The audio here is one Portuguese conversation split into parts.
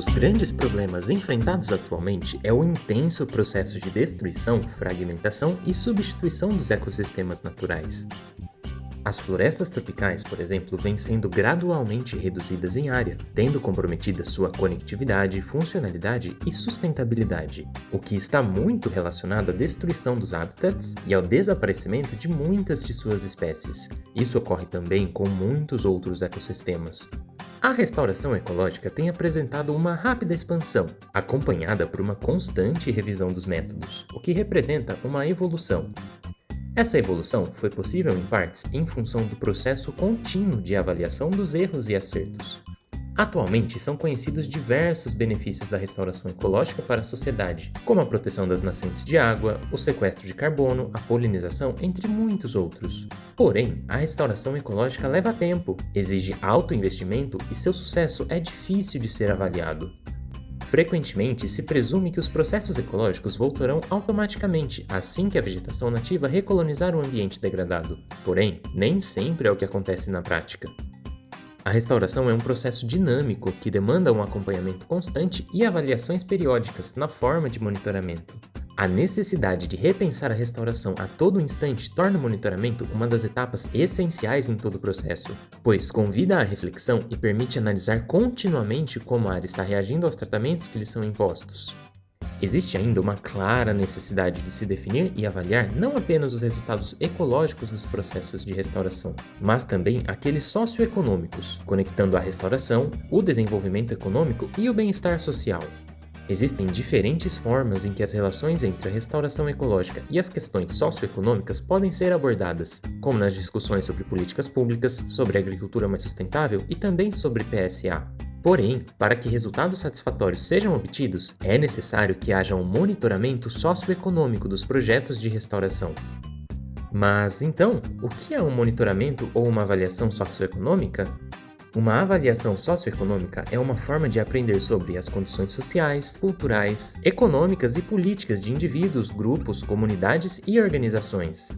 dos grandes problemas enfrentados atualmente é o intenso processo de destruição, fragmentação e substituição dos ecossistemas naturais. As florestas tropicais, por exemplo, vêm sendo gradualmente reduzidas em área, tendo comprometida sua conectividade, funcionalidade e sustentabilidade, o que está muito relacionado à destruição dos habitats e ao desaparecimento de muitas de suas espécies. Isso ocorre também com muitos outros ecossistemas. A restauração ecológica tem apresentado uma rápida expansão, acompanhada por uma constante revisão dos métodos, o que representa uma evolução. Essa evolução foi possível em partes em função do processo contínuo de avaliação dos erros e acertos. Atualmente são conhecidos diversos benefícios da restauração ecológica para a sociedade, como a proteção das nascentes de água, o sequestro de carbono, a polinização, entre muitos outros. Porém, a restauração ecológica leva tempo, exige alto investimento e seu sucesso é difícil de ser avaliado. Frequentemente, se presume que os processos ecológicos voltarão automaticamente assim que a vegetação nativa recolonizar o ambiente degradado. Porém, nem sempre é o que acontece na prática. A restauração é um processo dinâmico que demanda um acompanhamento constante e avaliações periódicas na forma de monitoramento. A necessidade de repensar a restauração a todo instante torna o monitoramento uma das etapas essenciais em todo o processo, pois convida à reflexão e permite analisar continuamente como a área está reagindo aos tratamentos que lhe são impostos. Existe ainda uma clara necessidade de se definir e avaliar não apenas os resultados ecológicos dos processos de restauração, mas também aqueles socioeconômicos, conectando a restauração, o desenvolvimento econômico e o bem-estar social. Existem diferentes formas em que as relações entre a restauração ecológica e as questões socioeconômicas podem ser abordadas, como nas discussões sobre políticas públicas, sobre agricultura mais sustentável e também sobre PSA. Porém, para que resultados satisfatórios sejam obtidos, é necessário que haja um monitoramento socioeconômico dos projetos de restauração. Mas então, o que é um monitoramento ou uma avaliação socioeconômica? Uma avaliação socioeconômica é uma forma de aprender sobre as condições sociais, culturais, econômicas e políticas de indivíduos, grupos, comunidades e organizações.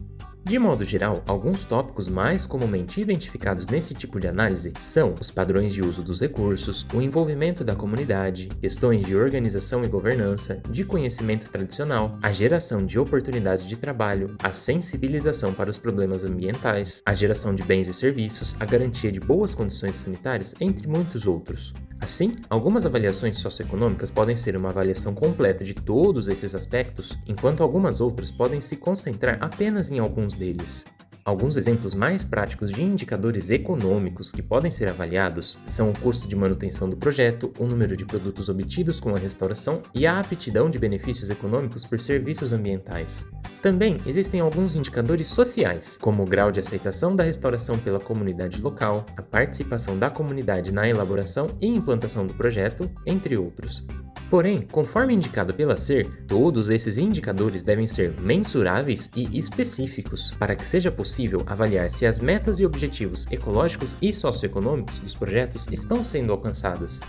De modo geral, alguns tópicos mais comumente identificados nesse tipo de análise são os padrões de uso dos recursos, o envolvimento da comunidade, questões de organização e governança, de conhecimento tradicional, a geração de oportunidades de trabalho, a sensibilização para os problemas ambientais, a geração de bens e serviços, a garantia de boas condições sanitárias, entre muitos outros. Assim, algumas avaliações socioeconômicas podem ser uma avaliação completa de todos esses aspectos, enquanto algumas outras podem se concentrar apenas em alguns deles. Alguns exemplos mais práticos de indicadores econômicos que podem ser avaliados são o custo de manutenção do projeto, o número de produtos obtidos com a restauração e a aptidão de benefícios econômicos por serviços ambientais. Também existem alguns indicadores sociais, como o grau de aceitação da restauração pela comunidade local, a participação da comunidade na elaboração e implantação do projeto, entre outros. Porém, conforme indicado pela SER, todos esses indicadores devem ser mensuráveis e específicos para que seja possível avaliar se as metas e objetivos ecológicos e socioeconômicos dos projetos estão sendo alcançadas.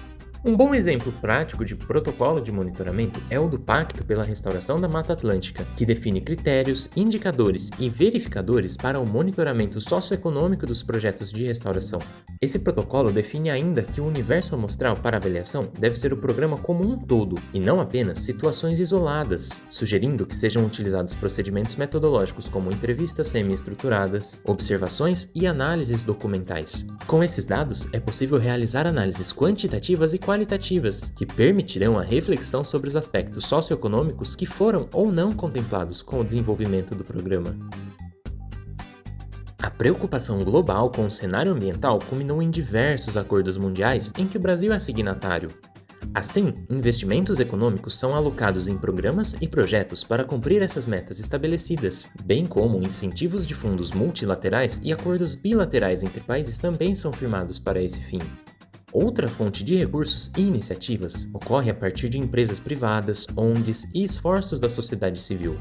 Um bom exemplo prático de protocolo de monitoramento é o do Pacto pela Restauração da Mata Atlântica, que define critérios, indicadores e verificadores para o monitoramento socioeconômico dos projetos de restauração. Esse protocolo define ainda que o universo amostral para avaliação deve ser o programa como um todo, e não apenas situações isoladas, sugerindo que sejam utilizados procedimentos metodológicos como entrevistas semi-estruturadas, observações e análises documentais. Com esses dados, é possível realizar análises quantitativas e qualitativas, que permitirão a reflexão sobre os aspectos socioeconômicos que foram ou não contemplados com o desenvolvimento do programa. A preocupação global com o cenário ambiental culminou em diversos acordos mundiais em que o Brasil é signatário. Assim, investimentos econômicos são alocados em programas e projetos para cumprir essas metas estabelecidas, bem como incentivos de fundos multilaterais e acordos bilaterais entre países também são firmados para esse fim. Outra fonte de recursos e iniciativas ocorre a partir de empresas privadas, ONGs e esforços da sociedade civil.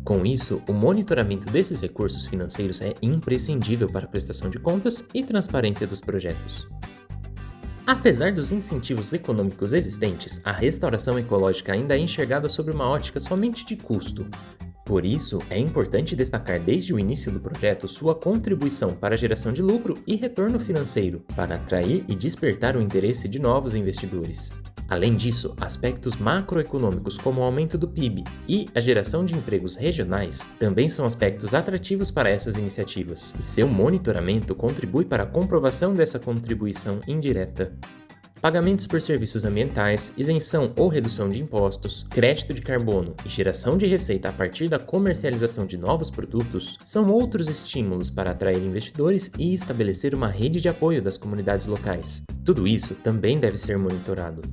Com isso, o monitoramento desses recursos financeiros é imprescindível para a prestação de contas e transparência dos projetos. Apesar dos incentivos econômicos existentes, a restauração ecológica ainda é enxergada sob uma ótica somente de custo. Por isso, é importante destacar desde o início do projeto sua contribuição para a geração de lucro e retorno financeiro, para atrair e despertar o interesse de novos investidores. Além disso, aspectos macroeconômicos como o aumento do PIB e a geração de empregos regionais também são aspectos atrativos para essas iniciativas, e seu monitoramento contribui para a comprovação dessa contribuição indireta. Pagamentos por serviços ambientais, isenção ou redução de impostos, crédito de carbono e geração de receita a partir da comercialização de novos produtos são outros estímulos para atrair investidores e estabelecer uma rede de apoio das comunidades locais. Tudo isso também deve ser monitorado.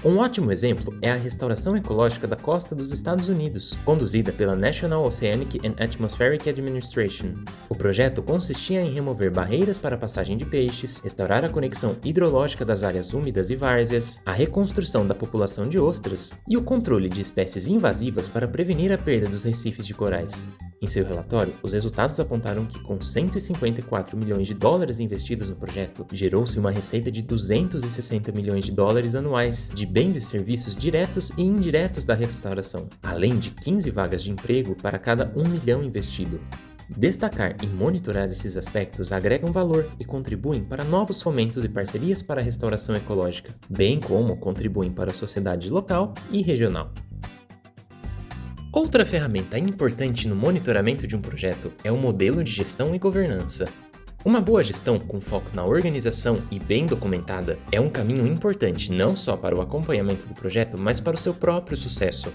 Um ótimo exemplo é a restauração ecológica da costa dos Estados Unidos, conduzida pela National Oceanic and Atmospheric Administration. O projeto consistia em remover barreiras para a passagem de peixes, restaurar a conexão hidrológica das áreas úmidas e várzeas, a reconstrução da população de ostras e o controle de espécies invasivas para prevenir a perda dos recifes de corais. Em seu relatório, os resultados apontaram que, com 154 milhões de dólares investidos no projeto, gerou-se uma receita de 260 milhões de dólares anuais de bens e serviços diretos e indiretos da restauração, além de 15 vagas de emprego para cada 1 milhão investido. Destacar e monitorar esses aspectos agregam valor e contribuem para novos fomentos e parcerias para a restauração ecológica, bem como contribuem para a sociedade local e regional. Outra ferramenta importante no monitoramento de um projeto é o modelo de gestão e governança. Uma boa gestão com foco na organização e bem documentada é um caminho importante não só para o acompanhamento do projeto, mas para o seu próprio sucesso.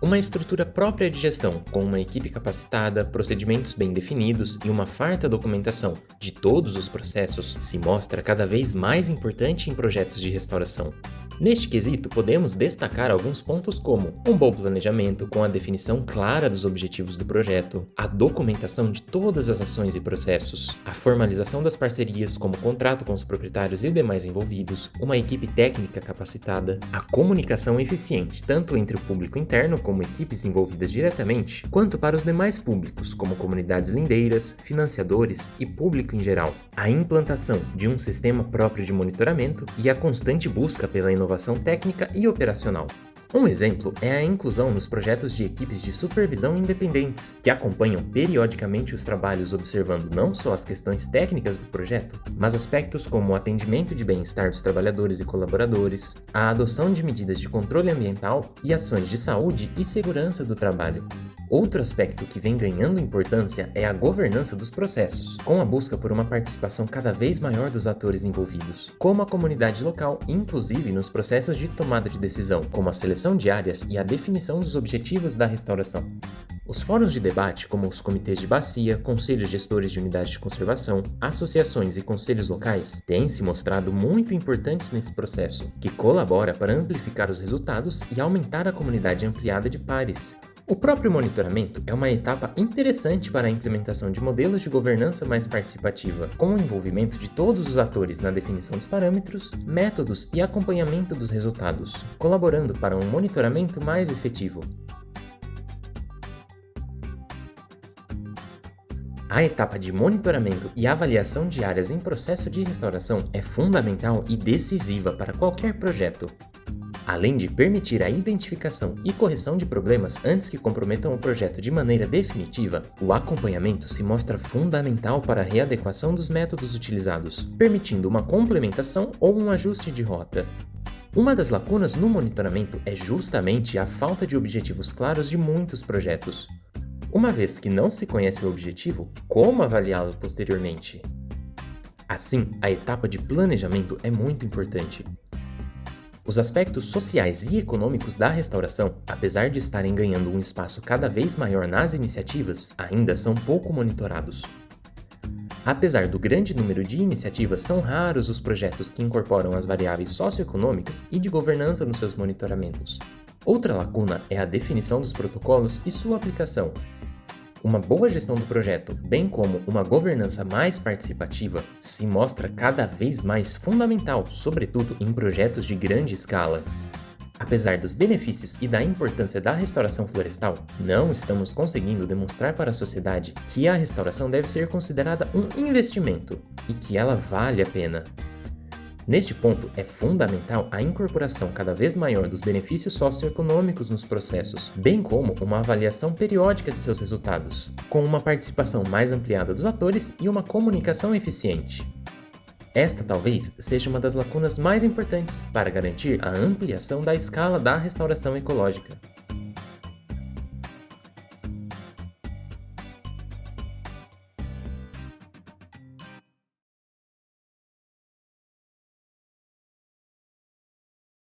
Uma estrutura própria de gestão, com uma equipe capacitada, procedimentos bem definidos e uma farta documentação de todos os processos, se mostra cada vez mais importante em projetos de restauração. Neste quesito, podemos destacar alguns pontos como um bom planejamento com a definição clara dos objetivos do projeto, a documentação de todas as ações e processos, a formalização das parcerias como contrato com os proprietários e demais envolvidos, uma equipe técnica capacitada, a comunicação eficiente tanto entre o público interno como equipes envolvidas diretamente, quanto para os demais públicos como comunidades lindeiras, financiadores e público em geral, a implantação de um sistema próprio de monitoramento e a constante busca pela inovação técnica e operacional. Um exemplo é a inclusão nos projetos de equipes de supervisão independentes, que acompanham periodicamente os trabalhos observando não só as questões técnicas do projeto, mas aspectos como o atendimento de bem-estar dos trabalhadores e colaboradores, a adoção de medidas de controle ambiental e ações de saúde e segurança do trabalho. Outro aspecto que vem ganhando importância é a governança dos processos, com a busca por uma participação cada vez maior dos atores envolvidos, como a comunidade local, inclusive nos processos de tomada de decisão, como a seleção de áreas e a definição dos objetivos da restauração. Os fóruns de debate, como os comitês de bacia, conselhos gestores de unidades de conservação, associações e conselhos locais, têm se mostrado muito importantes nesse processo, que colabora para amplificar os resultados e aumentar a comunidade ampliada de pares. O próprio monitoramento é uma etapa interessante para a implementação de modelos de governança mais participativa, com o envolvimento de todos os atores na definição dos parâmetros, métodos e acompanhamento dos resultados, colaborando para um monitoramento mais efetivo. A etapa de monitoramento e avaliação de áreas em processo de restauração é fundamental e decisiva para qualquer projeto. Além de permitir a identificação e correção de problemas antes que comprometam o projeto de maneira definitiva, o acompanhamento se mostra fundamental para a readequação dos métodos utilizados, permitindo uma complementação ou um ajuste de rota. Uma das lacunas no monitoramento é justamente a falta de objetivos claros de muitos projetos. Uma vez que não se conhece o objetivo, como avaliá-lo posteriormente? Assim, a etapa de planejamento é muito importante. Os aspectos sociais e econômicos da restauração, apesar de estarem ganhando um espaço cada vez maior nas iniciativas, ainda são pouco monitorados. Apesar do grande número de iniciativas, são raros os projetos que incorporam as variáveis socioeconômicas e de governança nos seus monitoramentos. Outra lacuna é a definição dos protocolos e sua aplicação. Uma boa gestão do projeto, bem como uma governança mais participativa, se mostra cada vez mais fundamental, sobretudo em projetos de grande escala. Apesar dos benefícios e da importância da restauração florestal, não estamos conseguindo demonstrar para a sociedade que a restauração deve ser considerada um investimento e que ela vale a pena. Neste ponto, é fundamental a incorporação cada vez maior dos benefícios socioeconômicos nos processos, bem como uma avaliação periódica de seus resultados, com uma participação mais ampliada dos atores e uma comunicação eficiente. Esta talvez seja uma das lacunas mais importantes para garantir a ampliação da escala da restauração ecológica.